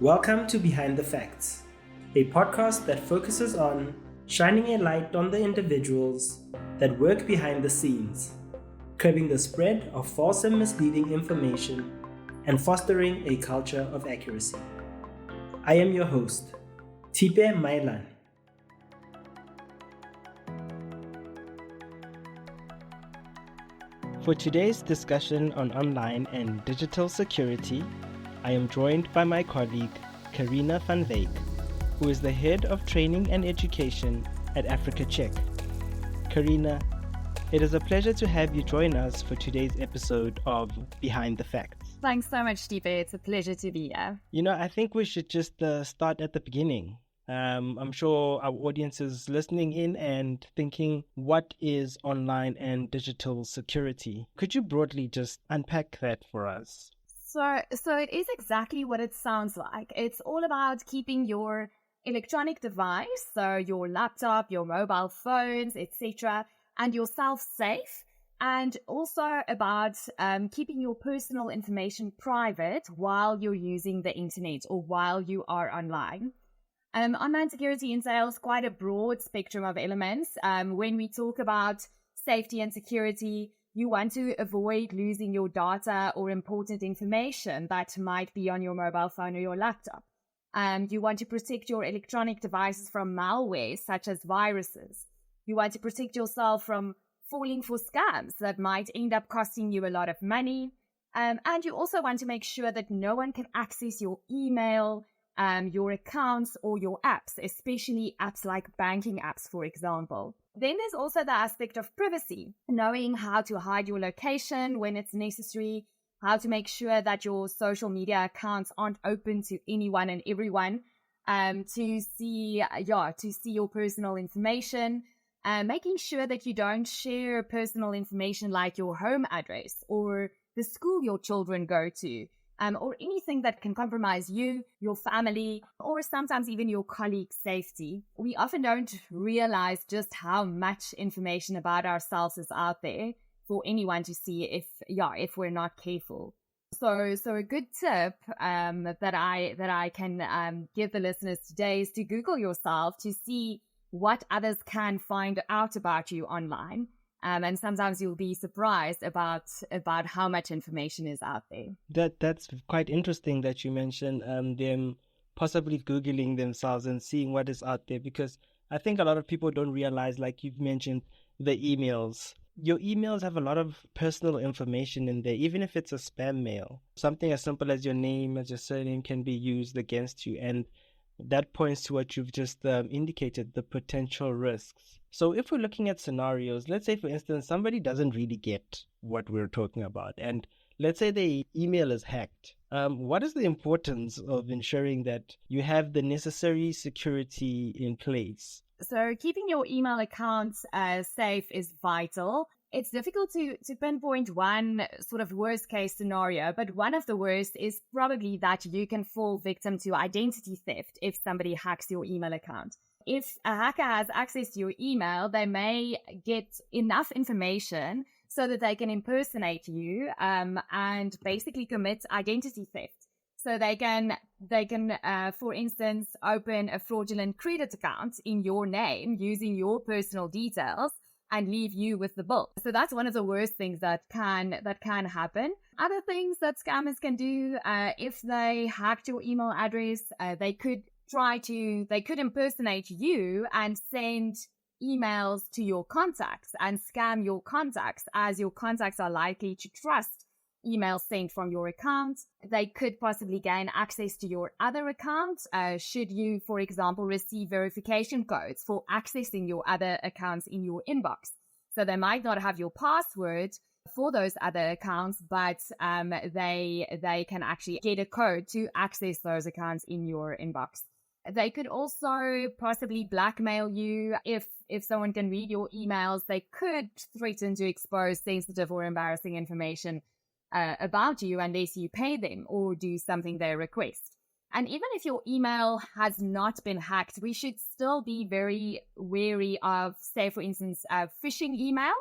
Welcome to Behind the Facts, a podcast that focuses on shining a light on the individuals that work behind the scenes, curbing the spread of false and misleading information, and fostering a culture of accuracy. I am your host, Thipe Maelane. For today's discussion on online and digital security, I am joined by my colleague, Carina van Wyk, who is the Head of Training and Education at Africa Check. Carina, it is a pleasure to have you join us for today's episode of Behind the Facts. Thanks so much, Thipe. It's a pleasure to be here. I think we should just start at the beginning. I'm sure our audience is listening in and thinking, what is online and digital security? Could you broadly just unpack that for us? So it is exactly what it sounds like. It's all about keeping your electronic device, so your laptop, your mobile phones, etc., and yourself safe, and also about keeping your personal information private while you're using the internet or while you are online. Online security entails quite a broad spectrum of elements. When we talk about safety and security, you want to avoid losing your data or important information that might be on your mobile phone or your laptop. You want to protect your electronic devices from malware, such as viruses. You want to protect yourself from falling for scams that might end up costing you a lot of money. And you also want to make sure that no one can access your email, your accounts, or your apps, especially apps like banking apps, for example. Then there's also the aspect of privacy, knowing how to hide your location when it's necessary, how to make sure that your social media accounts aren't open to anyone and everyone, to see your personal information, making sure that you don't share personal information like your home address or the school your children go to. Or anything that can compromise you, your family, or sometimes even your colleagues' safety. We often don't realize just how much information about ourselves is out there for anyone to see if we're not careful. So a good tip that I can give the listeners today is to Google yourself to see what others can find out about you online. And sometimes you'll be surprised about how much information is out there. That's quite interesting that you mentioned them possibly Googling themselves and seeing what is out there, because I think a lot of people don't realize, like you've mentioned, the emails. Your emails have a lot of personal information in there, even if it's a spam mail. Something as simple as your name, as your surname can be used against you. And that points to what you've just indicated, the potential risks. So if we're looking at scenarios, let's say, for instance, somebody doesn't really get what we're talking about, and let's say their email is hacked. What is the importance of ensuring that you have the necessary security in place? So keeping your email accounts safe is vital. It's difficult to pinpoint one sort of worst case scenario, but one of the worst is probably that you can fall victim to identity theft if somebody hacks your email account. If a hacker has access to your email, they may get enough information so that they can impersonate you and basically commit identity theft. So they can, for instance, open a fraudulent credit account in your name using your personal details and leave you with the bill. So that's one of the worst things that can happen. Other things that scammers can do, if they hacked your email address, they could impersonate you and send emails to your contacts and scam your contacts, as your contacts are likely to trust emails sent from your account. They could possibly gain access to your other accounts should you, for example, receive verification codes for accessing your other accounts in your inbox. So they might not have your password for those other accounts, but they can actually get a code to access those accounts in your inbox. They could also possibly blackmail you. If someone can read your emails, they could threaten to expose sensitive or embarrassing information about you unless you pay them or do something they request. And even if your email has not been hacked, we should still be very wary of, say, for instance, phishing emails.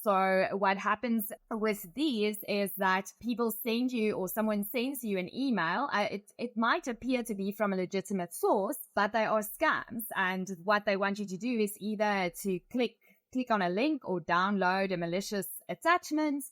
So what happens with these is that people send you, or someone sends you an email. It might appear to be from a legitimate source, but they are scams. And what they want you to do is either to click on a link or download a malicious attachment.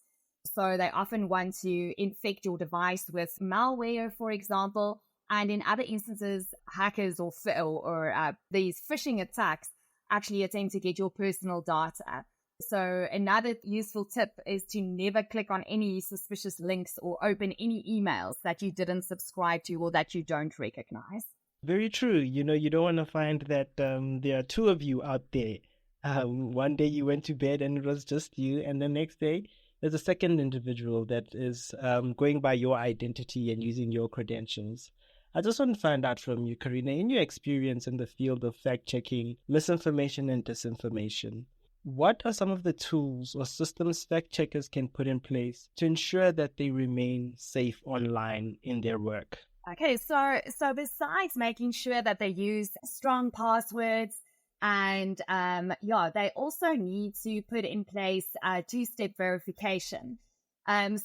So they often want to infect your device with malware, for example. And in other instances, hackers or these phishing attacks actually attempt to get your personal data. So another useful tip is to never click on any suspicious links or open any emails that you didn't subscribe to or that you don't recognize. Very true. You don't want to find that there are two of you out there. One day you went to bed and it was just you, and the next day there's a second individual that is going by your identity and using your credentials. I just want to find out from you, Carina, in your experience in the field of fact-checking, misinformation and disinformation, what are some of the tools or systems fact-checkers can put in place to ensure that they remain safe online in their work? Okay, so besides making sure that they use strong passwords, and they also need to put in place two-step verification.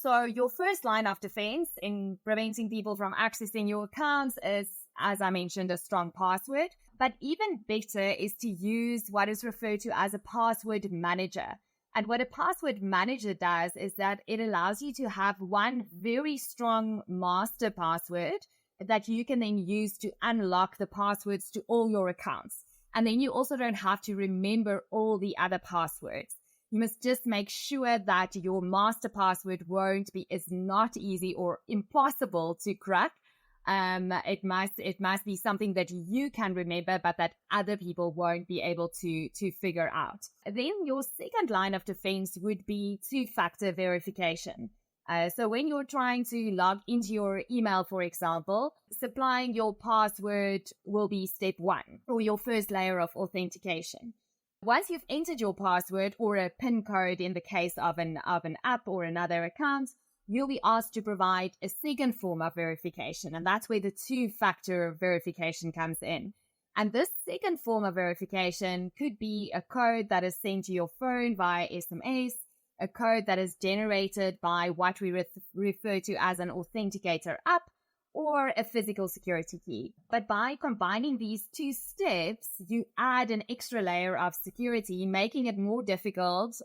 So your first line of defense in preventing people from accessing your accounts is, as I mentioned, a strong password. But even better is to use what is referred to as a password manager. And what a password manager does is that it allows you to have one very strong master password that you can then use to unlock the passwords to all your accounts. And then you also don't have to remember all the other passwords. You must just make sure that your master password is not easy or impossible to crack. It must be something that you can remember, but that other people won't be able to figure out. Then your second line of defense would be two-factor verification. So when you're trying to log into your email, for example, supplying your password will be step one, or your first layer of authentication. Once you've entered your password or a PIN code in the case of an app or another account, you'll be asked to provide a second form of verification, and that's where the two-factor verification comes in. And this second form of verification could be a code that is sent to your phone via SMS, a code that is generated by what we refer to as an authenticator app, or a physical security key. But by combining these two steps, you add an extra layer of security, making it more difficult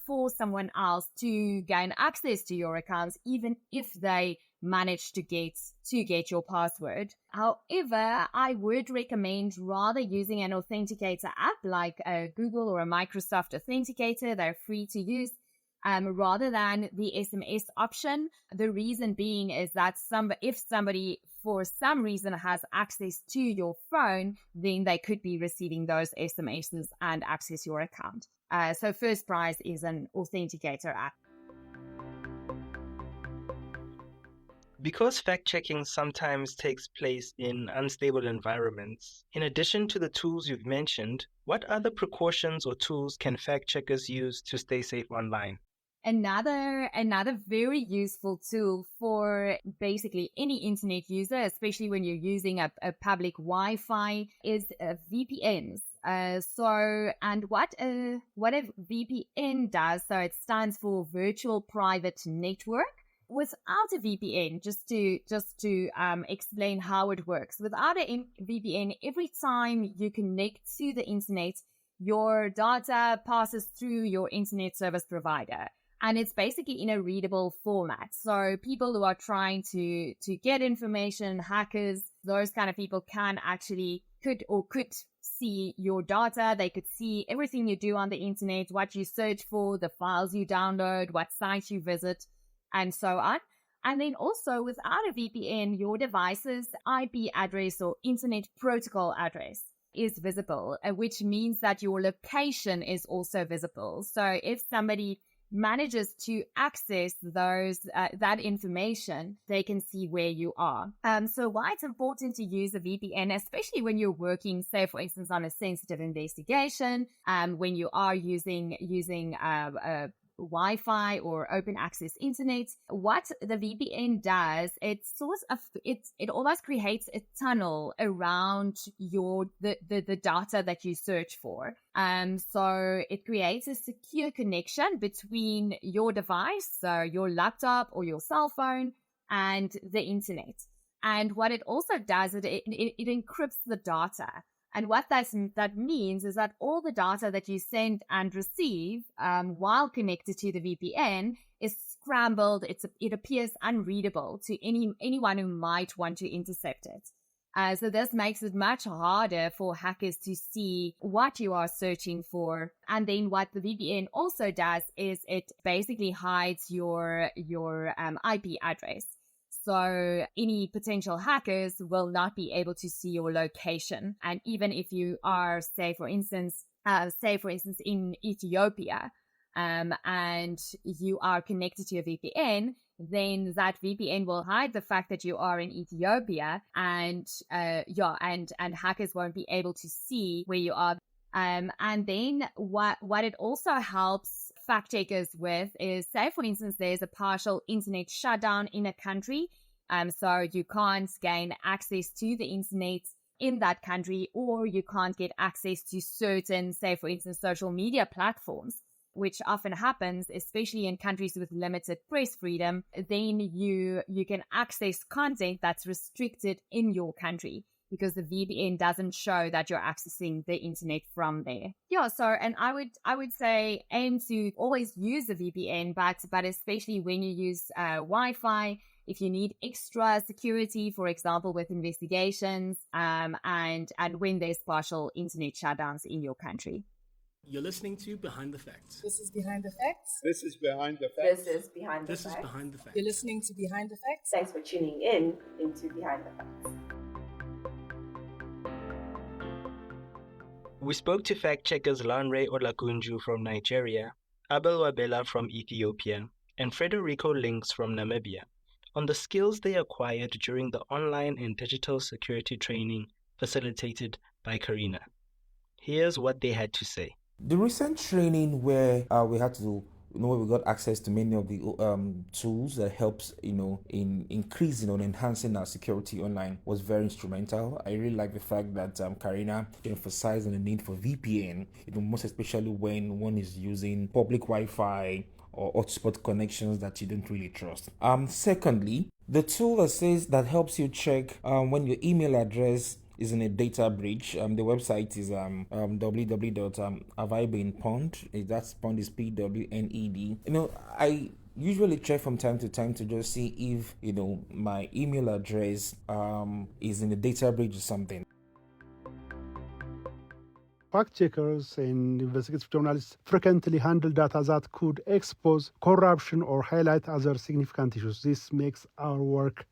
for someone else to gain access to your accounts, even if they manage to get your password. However, I would recommend rather using an authenticator app like a Google or a Microsoft Authenticator. They're free to use. Rather than the SMS option. The reason being is that if somebody for some reason has access to your phone, then they could be receiving those SMSs and access your account. So first prize is an authenticator app. Because fact-checking sometimes takes place in unstable environments, in addition to the tools you've mentioned, what other precautions or tools can fact-checkers use to stay safe online? Another very useful tool for basically any internet user, especially when you're using a public Wi-Fi, is VPNs. What a VPN does, so it stands for Virtual Private Network. Without a VPN, just to explain how it works, without a VPN, every time you connect to the internet, your data passes through your internet service provider. And it's basically in a readable format. So people who are trying to get information, hackers, those kind of people could see your data. They could see everything you do on the internet, what you search for, the files you download, what sites you visit, and so on. And then also without a VPN, your device's IP address or internet protocol address is visible, which means that your location is also visible. So if somebody manages to access that information, they can see where you are. So why it's important to use a VPN, especially when you're working, say for instance, on a sensitive investigation, when you are using Wi-Fi or open access internet, what the VPN does, it almost creates a tunnel around the data that you search for. So it creates a secure connection between your device, so your laptop or your cell phone, and the internet. And what it also does is it encrypts the data. And what that means is that all the data that you send and receive while connected to the VPN is scrambled. It appears unreadable to anyone who might want to intercept it. So this makes it much harder for hackers to see what you are searching for. And then what the VPN also does is it basically hides your IP address. So any potential hackers will not be able to see your location. And even if you are, say for instance, in Ethiopia, and you are connected to a VPN, then that VPN will hide the fact that you are in Ethiopia, and hackers won't be able to see where you are. And then what it also helps fact checkers with is, say for instance, there's a partial internet shutdown in a country, so you can't gain access to the internet in that country, or you can't get access to certain, say for instance, social media platforms, which often happens, especially in countries with limited press freedom. Then you can access content that's restricted in your country, because the VPN doesn't show that you're accessing the internet from there. Yeah, so, and I would say aim to always use the VPN, but especially when you use Wi-Fi, if you need extra security, for example, with investigations, and when there's partial internet shutdowns in your country. You're listening to Behind the Facts. This is Behind the Facts. This is Behind the Facts. This is Behind the This is Facts. Behind the Facts. You're listening to Behind the Facts. Thanks for tuning in into Behind the Facts. We spoke to fact checkers Lanre Olagunju from Nigeria, Abel Wabella from Ethiopia, and Frederico Links from Namibia on the skills they acquired during the online and digital security training facilitated by Carina. Here's what they had to say. The recent training where we had to, where we got access to many of the tools that helps, in increasing or enhancing our security online was very instrumental. I really like the fact that Carina emphasized on the need for VPN, most especially when one is using public Wi-Fi or hotspot connections that you don't really trust. Secondly, the tool that helps you check when your email address is in a data breach. The website is www.avaibeinpond. That pond is PWNED. I usually check from time to time to just see if my email address is in a data breach or something. Fact checkers and investigative journalists frequently handle data that could expose corruption or highlight other significant issues. This makes our work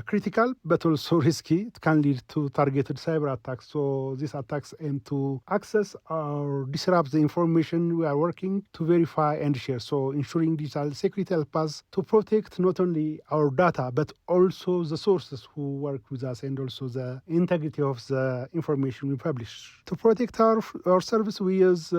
critical but also risky. It can lead to targeted cyber attacks. So these attacks aim to access or disrupt the information we are working to verify and share. So ensuring digital security helps us to protect not only our data but also the sources who work with us and also the integrity of the information we publish. To protect our service, we use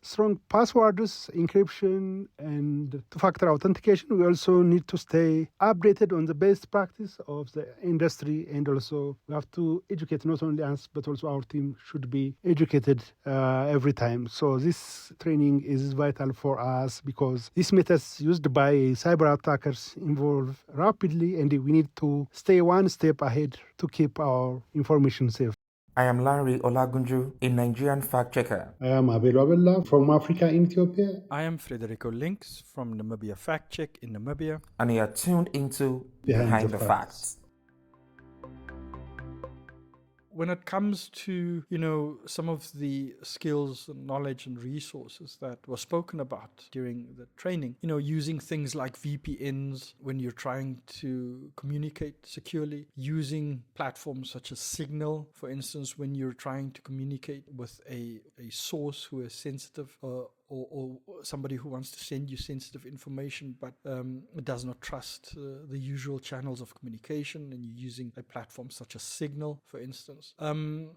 strong passwords, encryption, and two-factor authentication. We also need to stay updated on the best practice of the industry, and also we have to educate not only us but also our team should be educated every time. So this training is vital for us because these methods used by cyber attackers evolve rapidly, and we need to stay one step ahead to keep our information safe. I am Lanre Olagunju, a Nigerian fact checker. I am Abel Wabella from Africa in Ethiopia. I am Frederico Links from Namibia Fact Check in Namibia. And you are tuned into Behind the Facts. When it comes to, some of the skills and knowledge and resources that were spoken about during the training, using things like VPNs when you're trying to communicate securely, using platforms such as Signal, for instance, when you're trying to communicate with a source who is sensitive, or somebody who wants to send you sensitive information but does not trust the usual channels of communication, and you're using a platform such as Signal, for instance. And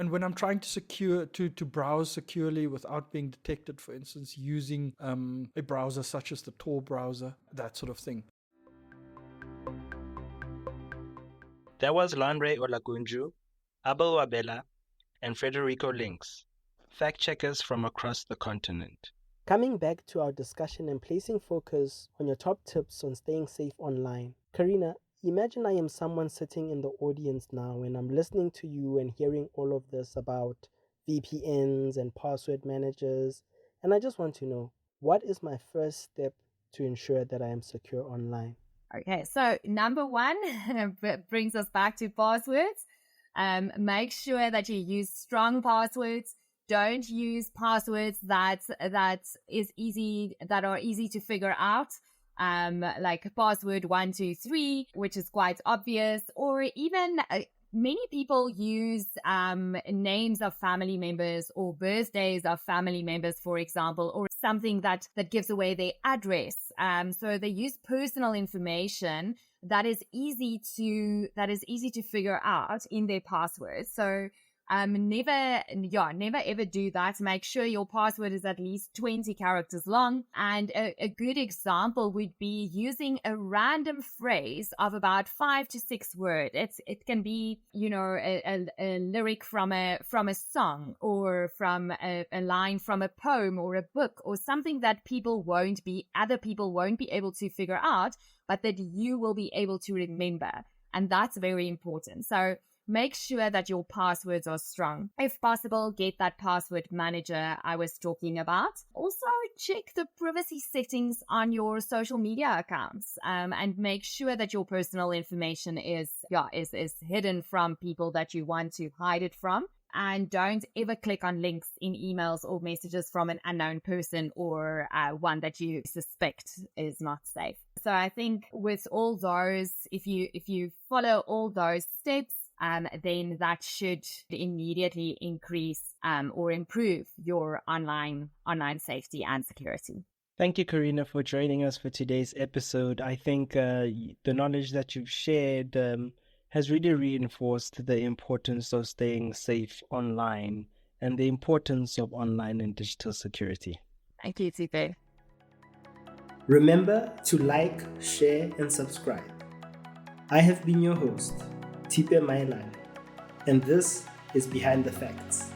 when I'm trying to browse securely without being detected, for instance, using a browser such as the Tor browser, that sort of thing. That was Lanre Olagunju, Abel Wabella, and Frederico Links, fact-checkers from across the continent. Coming back to our discussion and placing focus on your top tips on staying safe online. Carina, imagine I am someone sitting in the audience now and I'm listening to you and hearing all of this about VPNs and password managers, and I just want to know, what is my first step to ensure that I am secure online? Okay, so number one brings us back to passwords. Make sure that you use strong passwords. Don't use passwords that are easy to figure out. Like password 123, which is quite obvious, or even many people use names of family members or birthdays of family members, for example, or something that gives away their address. So they use personal information that is easy to figure out in their passwords. So never ever do that. Make sure your password is at least 20 characters long. And a good example would be using a random phrase of about 5 to 6 words. It can be, a lyric from a song, or from a line from a poem or a book, or something that other people won't be able to figure out, but that you will be able to remember. And that's very important. So make sure that your passwords are strong. If possible, get that password manager I was talking about. Also, check the privacy settings on your social media accounts, and make sure that your personal information is hidden from people that you want to hide it from. And don't ever click on links in emails or messages from an unknown person, or one that you suspect is not safe. So I think with all those, if you follow all those steps, then that should immediately increase or improve your online safety and security. Thank you, Carina, for joining us for today's episode. I think the knowledge that you've shared has really reinforced the importance of staying safe online and the importance of online and digital security. Thank you, Thipe. Remember to like, share, and subscribe. I have been your host, Thipe Maelane, and this is Behind the Facts.